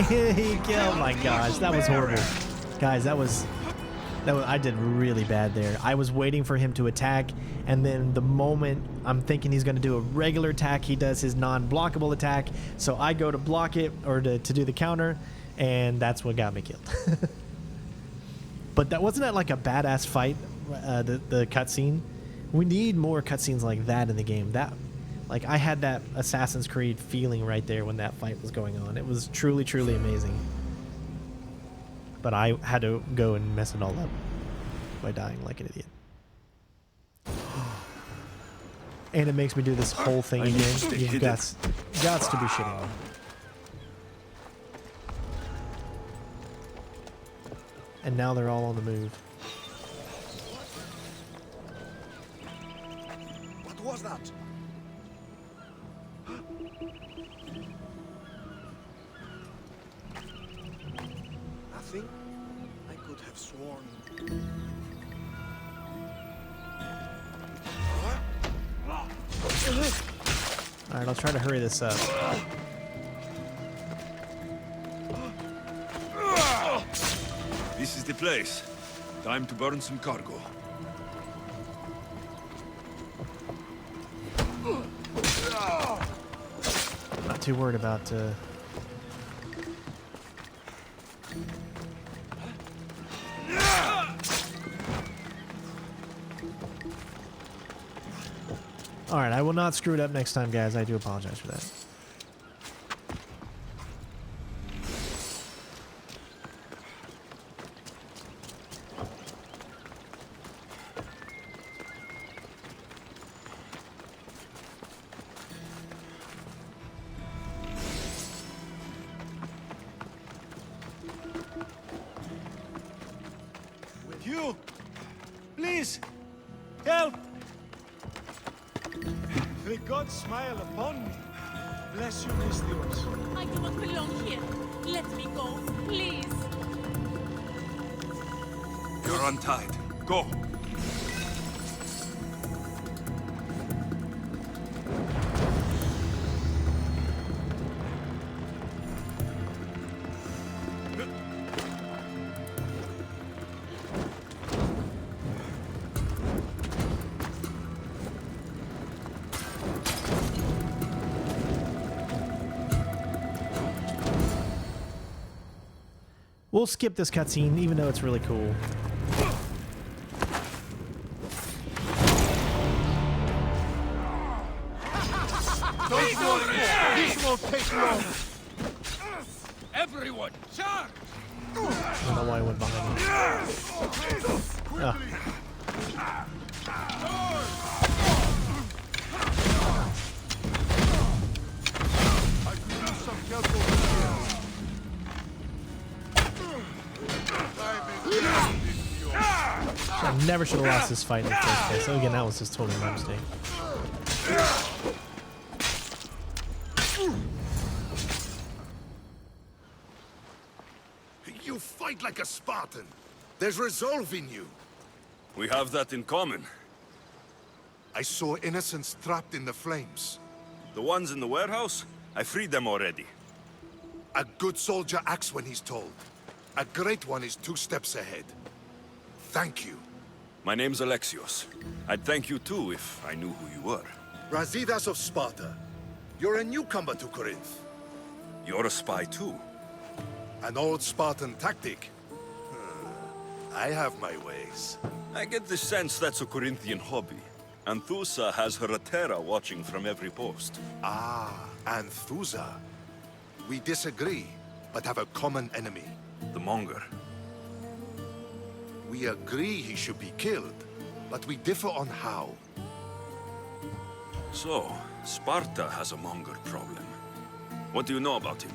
He killed. Oh my gosh, that was horrible. Guys, that was I did really bad there. I was waiting for him to attack, and then the moment I'm thinking he's going to do a regular attack, he does his non-blockable attack. So I go to block it, or to do the counter, and that's what got me killed. But that wasn't like a badass fight, the cutscene. We need more cutscenes like that in the game. That, like, I had that Assassin's Creed feeling right there when that fight was going on. It was truly, truly amazing. But I had to go and mess it all up by dying like an idiot. And it makes me do this whole thing again. You've got to be shitting me. And now they're all on the move. What was that? Nothing? I could have sworn. Alright, I'll try to hurry this up. This is the place. Time to burn some cargo. Not too worried about Alright, I will not screw it up next time, guys. I do apologize for that. You! Please! Help! May God smile upon me. Bless you, Liaisons. I do not belong here. Let me go, please. You're untied. Go. We'll skip this cutscene, even though it's really cool. This won't take long. Everyone, charge! I don't know why I went behind me. Oh. I can use some help over here. I never should have lost this fight in the first place. So again, that was just totally my mistake. You fight like a Spartan. There's resolve in you. We have that in common. I saw innocents trapped in the flames. The ones in the warehouse? I freed them already. A good soldier acts when he's told. A great one is 2 steps ahead. Thank you. My name's Alexios. I'd thank you too if I knew who you were. Razidas of Sparta. You're a newcomer to Corinth. You're a spy too. An old Spartan tactic. I have my ways. I get the sense that's a Corinthian hobby. Anthousa has her Atera watching from every post. Ah, Anthousa. We disagree, but have a common enemy. The Monger. We agree he should be killed, but we differ on how. So, Sparta has a Monger problem. What do you know about him?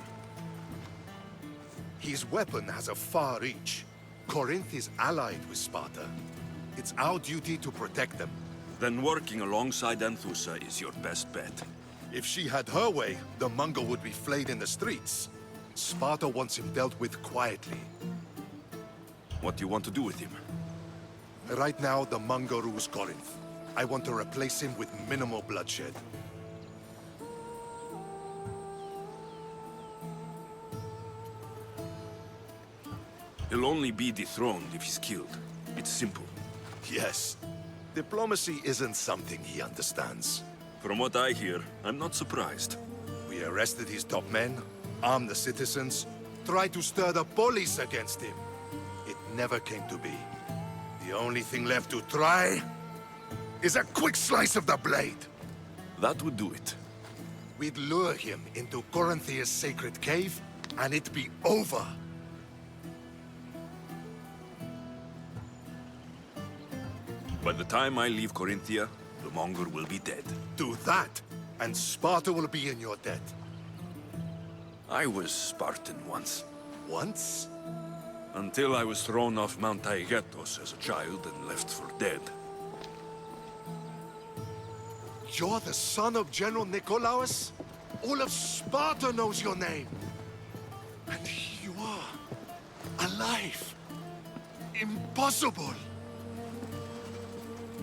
His weapon has a far reach. Corinth is allied with Sparta. It's our duty to protect them. Then working alongside Anthousa is your best bet. If she had her way, the Monger would be flayed in the streets. Sparta wants him dealt with quietly. What do you want to do with him? Right now, the Monger rules Corinth. I want to replace him with minimal bloodshed. He'll only be dethroned if he's killed. It's simple. Yes. Diplomacy isn't something he understands. From what I hear, I'm not surprised. We arrested his top men, armed the citizens, tried to stir the police against him. It never came to be. The only thing left to try is a quick slice of the blade. That would do it. We'd lure him into Korinthia's sacred cave, and it'd be over. By the time I leave Korinthia, the Monger will be dead. Do that, and Sparta will be in your debt. I was Spartan once. Once? Until I was thrown off Mount Taygetos as a child and left for dead. You're the son of General Nikolaos? All of Sparta knows your name. And here you are, alive. Impossible.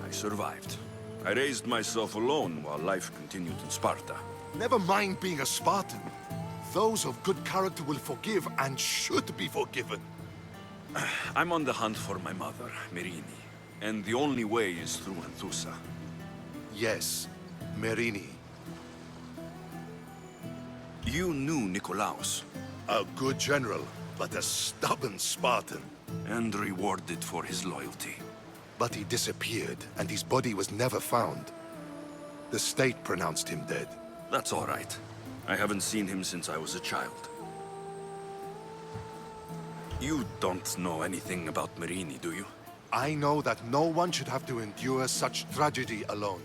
I survived. I raised myself alone while life continued in Sparta. Never mind being a Spartan. Those of good character will forgive and should be forgiven. I'm on the hunt for my mother, Merini. And the only way is through Anthousa. Yes, Merini. You knew Nikolaos. A good general, but a stubborn Spartan. And rewarded for his loyalty. But he disappeared, and his body was never found. The state pronounced him dead. That's all right. I haven't seen him since I was a child. You don't know anything about Marini, do you? I know that no one should have to endure such tragedy alone.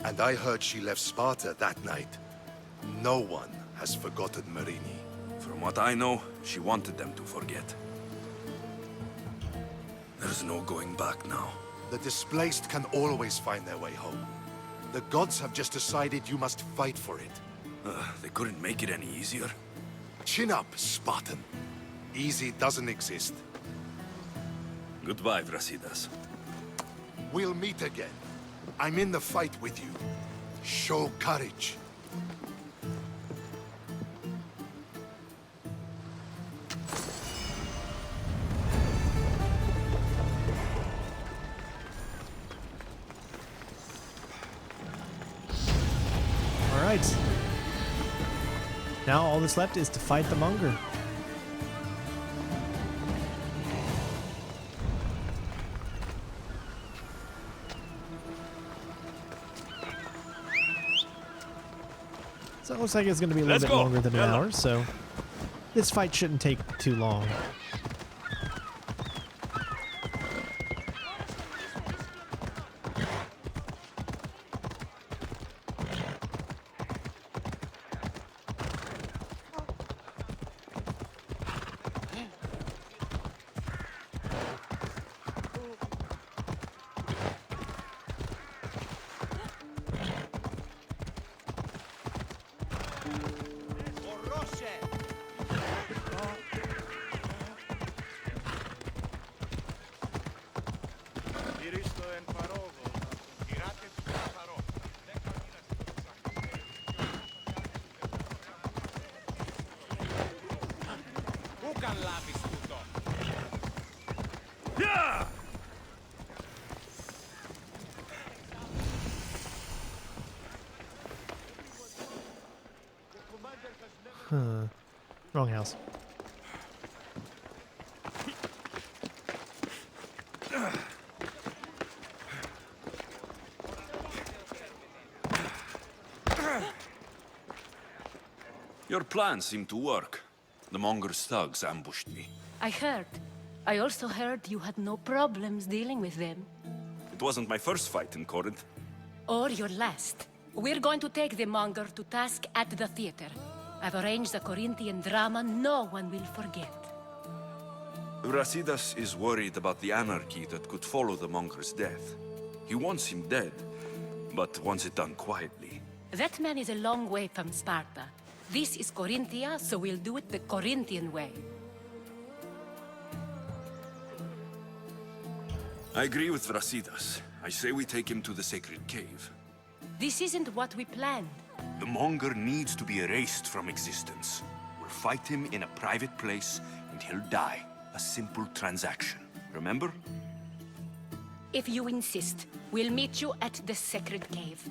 And I heard she left Sparta that night. No one has forgotten Marini. From what I know, she wanted them to forget. There's no going back now. The displaced can always find their way home. The gods have just decided you must fight for it. They couldn't make it any easier. Chin up, Spartan. Easy doesn't exist. Goodbye, Brasidas. We'll meet again. I'm in the fight with you. Show courage. All right. Now all that's left is to fight the Monger. So it looks like it's going to be a little bit longer than an hour, so this fight shouldn't take too long. Wrong house. Your plan seemed to work. The Monger's thugs ambushed me. I heard. I also heard you had no problems dealing with them. It wasn't my first fight in Corinth. Or your last. We're going to take the Monger to task at the theater. I've arranged a Corinthian drama no one will forget. Brasidas is worried about the anarchy that could follow the Monger's death. He wants him dead, but wants it done quietly. That man is a long way from Sparta. This is Korinthia, so we'll do it the Corinthian way. I agree with Brasidas. I say we take him to the sacred cave. This isn't what we planned. The Monger needs to be erased from existence. We'll fight him in a private place, and he'll die. A simple transaction. Remember? If you insist, we'll meet you at the sacred cave.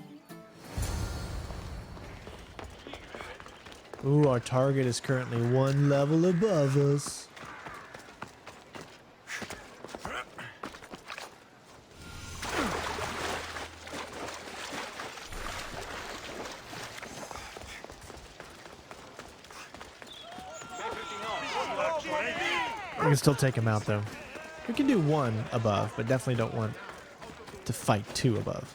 Ooh, our target is currently one level above us. We can still take him out, though. We can do one above, but definitely don't want to fight two above.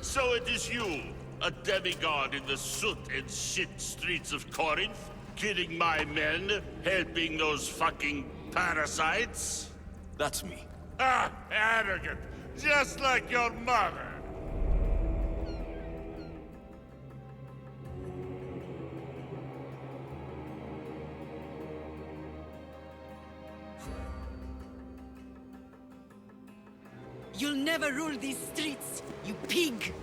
So it is you, a demigod in the soot and shit streets of Corinth? Killing my men, helping those fucking Parasites? That's me. Ah, arrogant. Just like your mother. You'll never rule these streets, you pig!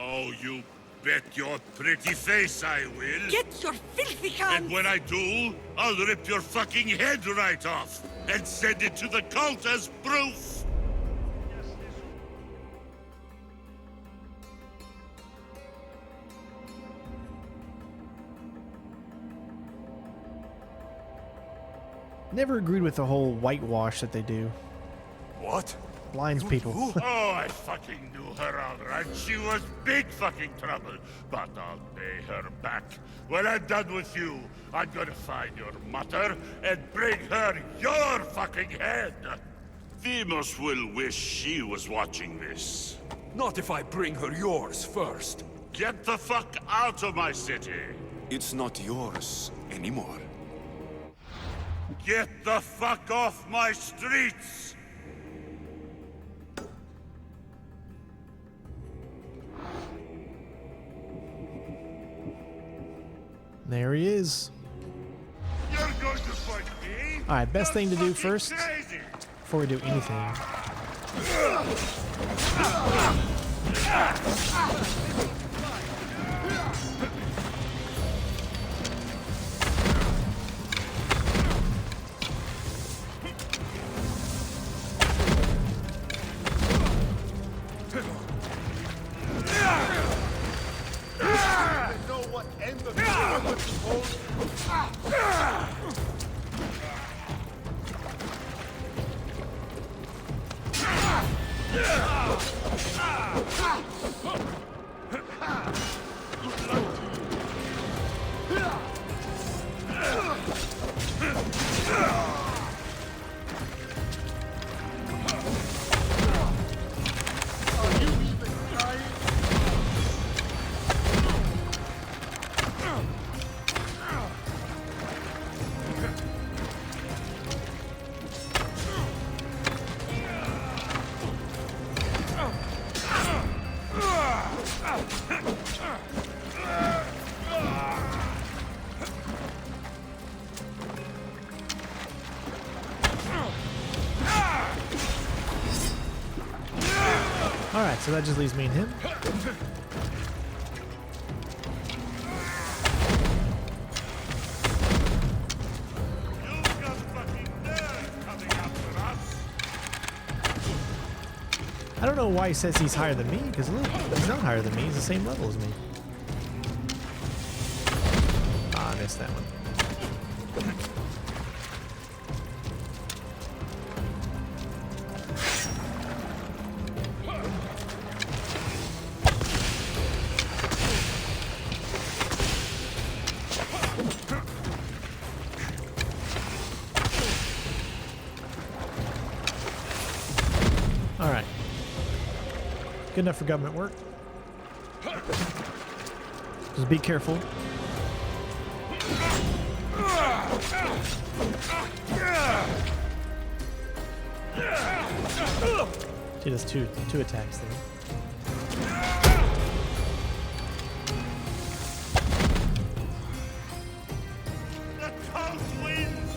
Oh, you bet your pretty face I will. Get your filthy hands! And when I do, I'll rip your fucking head right off and send it to the cult as proof. Never agreed with the whole whitewash that they do. What? Blinds people. Oh, I fucking knew her all right. She was big fucking trouble. But I'll pay her back. When I'm done with you, I'm gonna find your mother and bring her your fucking head. Demos will wish she was watching this. Not if I bring her yours first. Get the fuck out of my city. It's not yours anymore. Get the fuck off my streets! There he is. You're going to fight me? Alright, best thing to do first, Crazy. before we do anything. Alright, so that just leaves me and him. I don't know why he says he's higher than me, because look, he's not higher than me, he's the same level as me. Ah, I missed that one. Alright. Good enough for government work. Just be careful. She does two attacks there. The cult wins!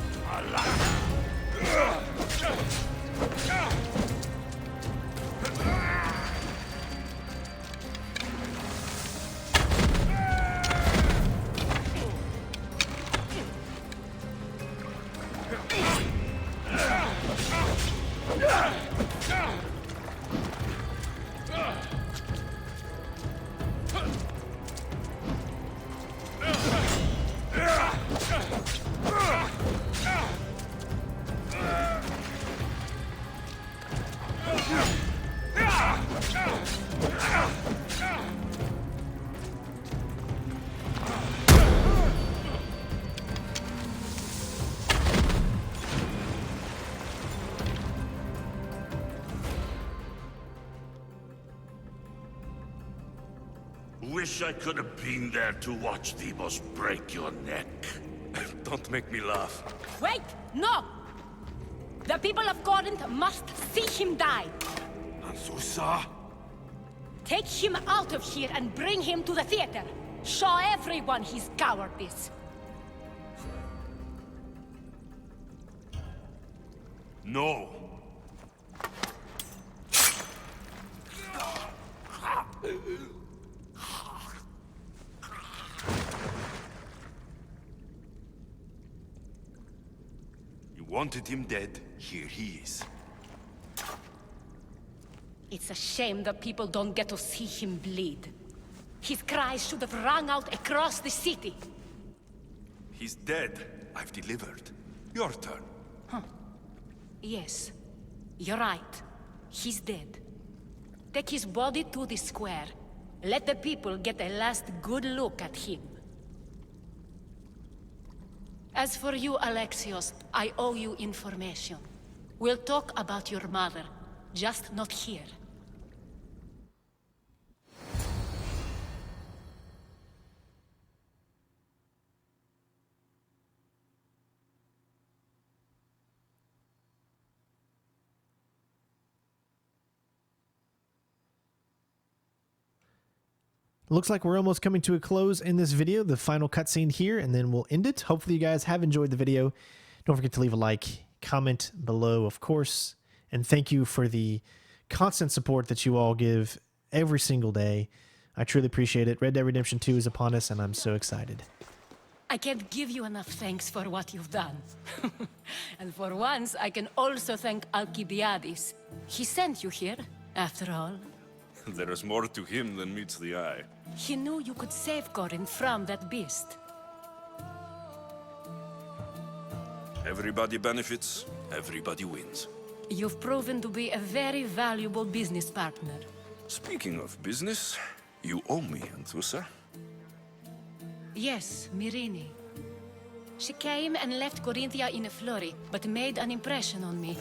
Wish I could have been there to watch Demos break your neck. Don't make me laugh. Wait! No! The people of Corinth must see him die. Anthousa? Take him out of here and bring him to the theater. Show everyone his cowardice. No. You wanted him dead. Here he is. It's a shame that people don't get to see him bleed. His cries should have rung out across the city. He's dead. I've delivered. Your turn. Yes, you're right. He's dead. Take his body to the square. Let the people get a last good look at him. As for you, Alexios, I owe you information. We'll talk about your mother, just not here. Looks like we're almost coming to a close in this video, the final cutscene here, and then we'll end it. Hopefully you guys have enjoyed the video. Don't forget to leave a like, comment below, of course, and thank you for the constant support that you all give every single day. I truly appreciate it. Red Dead Redemption 2 is upon us, and I'm so excited. I can't give you enough thanks for what you've done. And for once, I can also thank Alcibiades. He sent you here, after all. There is more to him than meets the eye. He knew you could save Corinth from that beast. Everybody benefits, everybody wins. You've proven to be a very valuable business partner. Speaking of business, you owe me, Anthousa. Yes, Myrine. She came and left Korinthia in a flurry, but made an impression on me,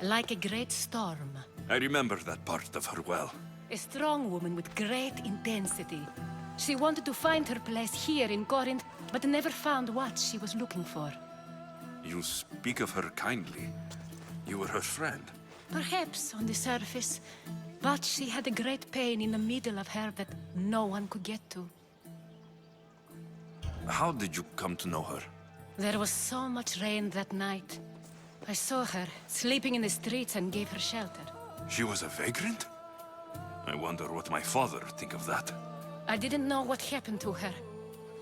like a great storm. I remember that part of her well. A strong woman with great intensity. She wanted to find her place here in Corinth, but never found what she was looking for. You speak of her kindly. You were her friend. Perhaps on the surface, but she had a great pain in the middle of her that no one could get to. How did you come to know her? There was so much rain that night. I saw her, sleeping in the streets, and gave her shelter. She was a vagrant? I wonder what my father think of that. I didn't know what happened to her.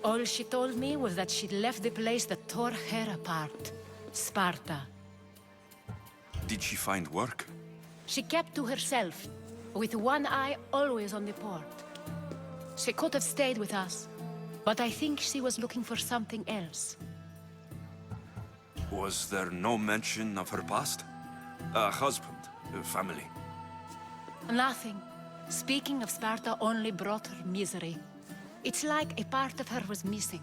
All she told me was that she'd left the place that tore her apart. Sparta. Did she find work? She kept to herself, with one eye always on the port. She could have stayed with us, but I think she was looking for something else. Was there no mention of her past? A husband, a family? Nothing. Speaking of Sparta only brought her misery. It's like a part of her was missing.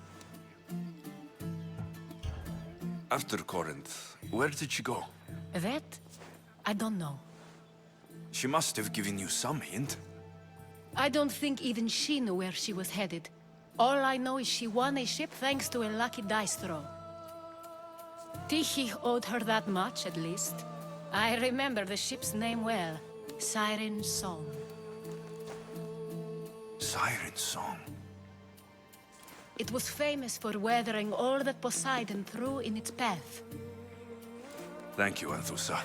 After Corinth, where did she go? That? I don't know. She must have given you some hint. I don't think even she knew where she was headed. All I know is she won a ship thanks to a lucky dice throw. Tyche owed her that much, at least. I remember the ship's name well. Siren Song. Siren Song? It was famous for weathering all that Poseidon threw in its path. Thank you, Anthousa.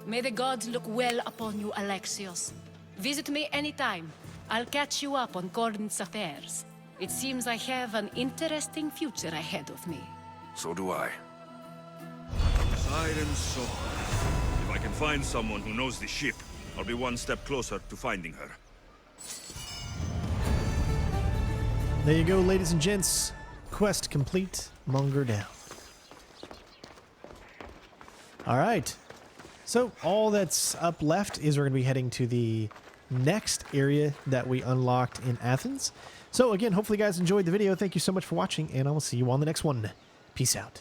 May the gods look well upon you, Alexios. Visit me anytime. I'll catch you up on Corinth's affairs. It seems I have an interesting future ahead of me. So do I. Siren Song. If I can find someone who knows the ship, I'll be one step closer to finding her. There you go, ladies and gents. Quest complete. Monger down. Alright. So, all that's up left is we're going to be heading to the next area that we unlocked in Athens. So, again, hopefully you guys enjoyed the video. Thank you so much for watching, and I will see you on the next one. Peace out.